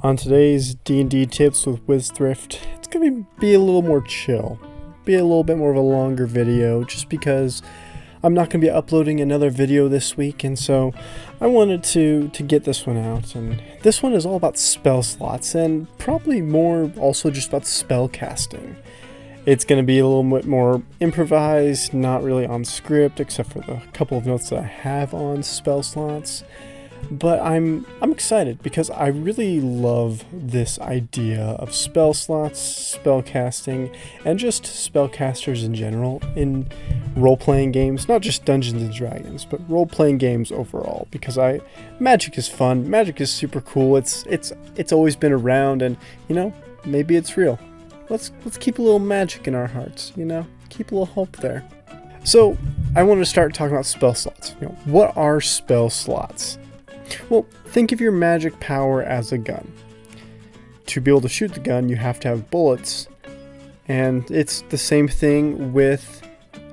On today's D&D tips with WizThrift, it's going to be a little more chill. Be a little bit more of a longer video just because I'm not going to be uploading another video this week, and so I wanted to get this one out. And this one is all about spell slots and probably more also just about spellcasting. It's going to be a little bit more improvised, not really on script except for the couple of notes that I have on spell slots. But I'm excited because I really love this idea of spell slots, spellcasting, and just spellcasters in general in role-playing games, not just Dungeons and Dragons, but role-playing games overall. Because magic is fun, magic is super cool. It's always been around, and maybe it's real. Let's keep a little magic in our hearts, keep a little hope there. So I want to start talking about spell slots. What are spell slots? Well, think of your magic power as a gun. To be able to shoot the gun, you have to have bullets, and it's the same thing with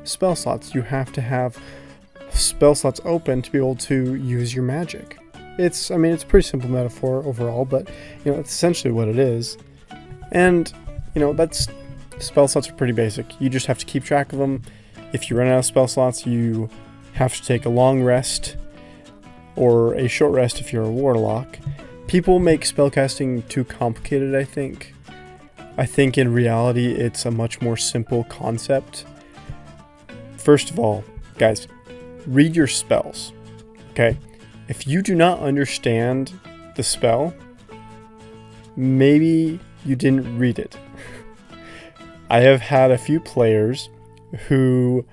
spell slots. You have to have spell slots open to be able to use your magic. It's a pretty simple metaphor overall, but it's essentially what it is. And that's spell slots are pretty basic. You just have to keep track of them. If you run out of spell slots, you have to take a long rest or a short rest if you're a warlock. People make spellcasting too complicated, I think. I think in reality it's a much more simple concept. First of all, guys, read your spells, okay? If you do not understand the spell, maybe you didn't read it. I have had a few players who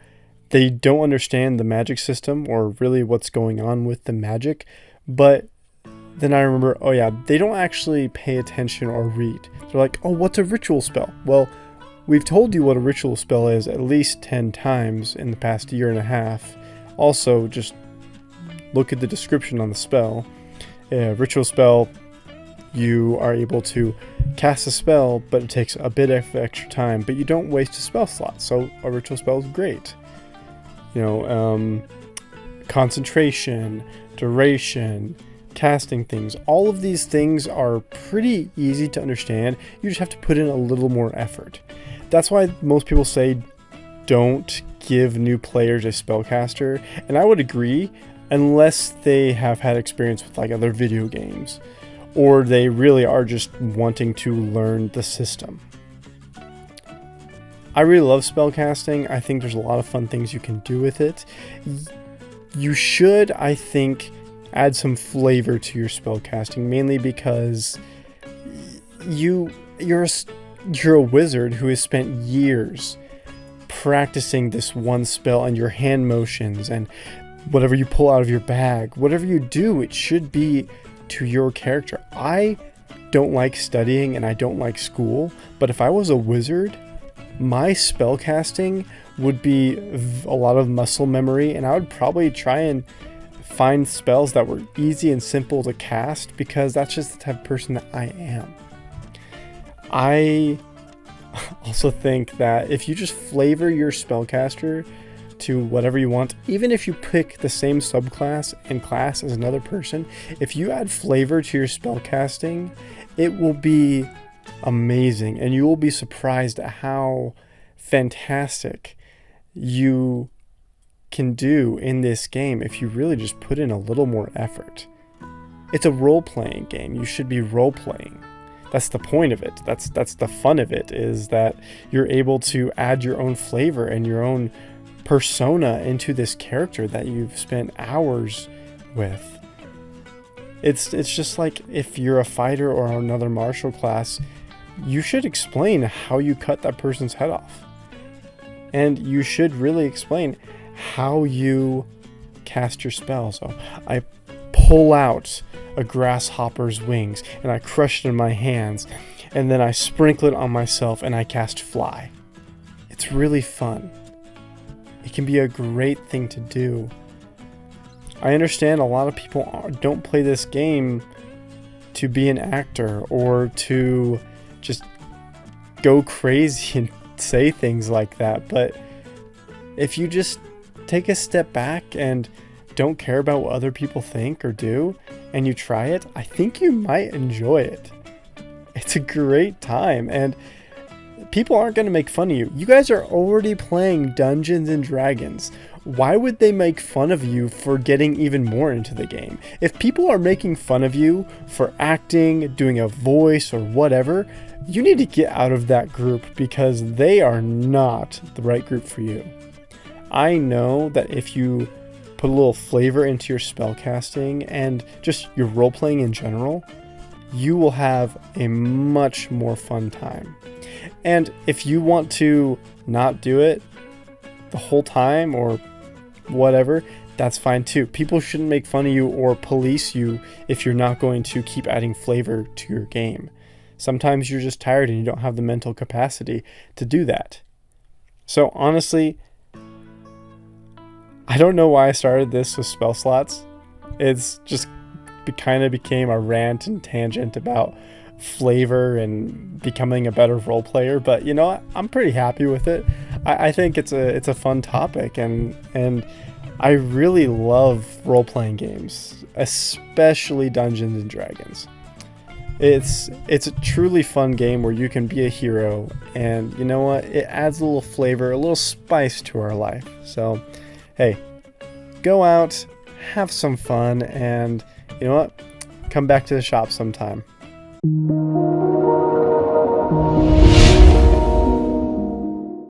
they don't understand the magic system or really what's going on with the magic, but then I remember, oh yeah, they don't actually pay attention or read. They're like, oh, what's a ritual spell? Well, we've told you what a ritual spell is at least 10 times in the past year and a half. Also, just look at the description on the spell. A ritual spell, you are able to cast a spell, but it takes a bit of extra time, but you don't waste a spell slot, so a ritual spell is great. Concentration, duration, casting things, all of these things are pretty easy to understand. You just have to put in a little more effort. That's why most people say don't give new players a spellcaster, and I would agree unless they have had experience with other video games or they really are just wanting to learn the system. I really love spellcasting. I think there's a lot of fun things you can do with it. You should, I think, add some flavor to your spellcasting, mainly because you're a wizard who has spent years practicing this one spell and your hand motions and whatever you pull out of your bag. Whatever you do, it should be to your character. I don't like studying and I don't like school, but if I was a wizard, my spellcasting would be a lot of muscle memory, and I would probably try and find spells that were easy and simple to cast because that's just the type of person that I am. I also think that if you just flavor your spellcaster to whatever you want, even if you pick the same subclass and class as another person, if you add flavor to your spellcasting, it will be amazing, and you will be surprised at how fantastic you can do in this game if you really just put in a little more effort. It's a role-playing game. You should be role-playing. That's the point of it. That's the fun of it, is that you're able to add your own flavor and your own persona into this character that you've spent hours with. It's just like if you're a fighter or another martial class, you should explain how you cut that person's head off. And you should really explain how you cast your spell. So I pull out a grasshopper's wings and I crush it in my hands, and then I sprinkle it on myself and I cast fly. It's really fun. It can be a great thing to do. I understand a lot of people don't play this game to be an actor or to just go crazy and say things like that, but if you just take a step back and don't care about what other people think or do, and you try it, I think you might enjoy it. It's a great time, and people aren't going to make fun of you. You guys are already playing Dungeons and Dragons. Why would they make fun of you for getting even more into the game? If people are making fun of you for acting, doing a voice, or whatever, you need to get out of that group because they are not the right group for you. I know that if you put a little flavor into your spellcasting and just your role-playing in general, you will have a much more fun time. And if you want to not do it the whole time or whatever, that's fine too. People shouldn't make fun of you or police you if you're not going to keep adding flavor to your game. Sometimes you're just tired and you don't have the mental capacity to do that. So honestly, I don't know why I started this with spell slots. It's just kind of became a rant and tangent about flavor and becoming a better role player, but you know what? I'm pretty happy with it. I think it's a fun topic, and I really love role-playing games, especially Dungeons and Dragons. It's a truly fun game where you can be a hero, and you know what? It adds a little flavor, a little spice to our life. So, hey, go out, have some fun, and you know what? Come back to the shop sometime.